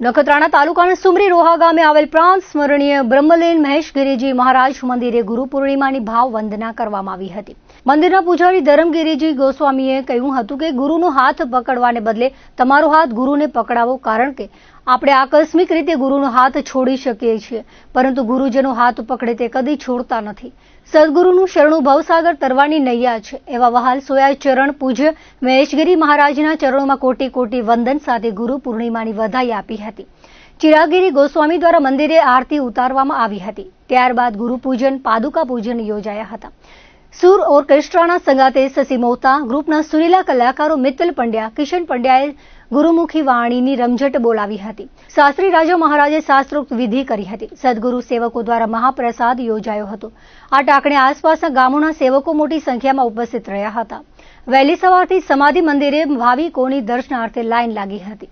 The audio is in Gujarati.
નખત્રાણા તાલુકાના સુમરી રોહા ગામે આવેલ પ્રાંત સ્મરણીય બ્રહ્મલીન મહેશગીરીજી મહારાજ મંદિરે ગુરુ પૂર્ણિમાની ભાવ વંદના કરવામાં આવી હતી. મંદિરના પૂજારી ધરમગીરીજી ગોસ્વામીએ કહ્યું હતું કે ગુરુનો હાથ પકડવાને બદલે તમારો હાથ ગુરુને પકડાવો, કારણ કે આપણે આકસ્મિક રીતે ગુરુનો હાથ છોડી શકીએ છીએ, પરંતુ ગુરુજીનો હાથ પકડે તે કદી છોડતા નથી. સદગુરુનું શરણું ભવસાગર તરવાની નૈયા છે. એવા વહાલ સોયા ચરણ પૂજ્ય મહેશગીરી મહારાજના ચરણોમાં કોટી કોટી વંદન સાથે ગુરુ પૂર્ણિમાની વધાઈ આપી હતી. ચિરાગીરી ગોસ્વામી દ્વારા મંદિરે આરતી ઉતારવામાં આવી હતી. ત્યારબાદ ગુરુ પૂજન, પાદુકા પૂજન યોજાયા હતા. સુર ઓર્કેસ્ટ્રાના સંગાતે શશી મોહતા, ગ્રુપના સુરીલા કલાકારો મિત્તલ પંડ્યા, કિશન પંડ્યાએ ગુરુમુખી વાણીની રમઝટ બોલાવી હતી. શાસ્ત્રી રાજા મહારાજે શાસ્ત્રોક્ત વિધિ કરી હતી. સદગુરુ સેવકો દ્વારા મહાપ્રસાદ યોજાયો હતો. આ ટાંકણે આસપાસના ગામોના સેવકો મોટી સંખ્યામાં ઉપસ્થિત રહ્યા હતા. વહેલી સવારથી સમાધિ મંદિરે ભાવિકોની દર્શનાર્થે લાઈન લાગી હતી.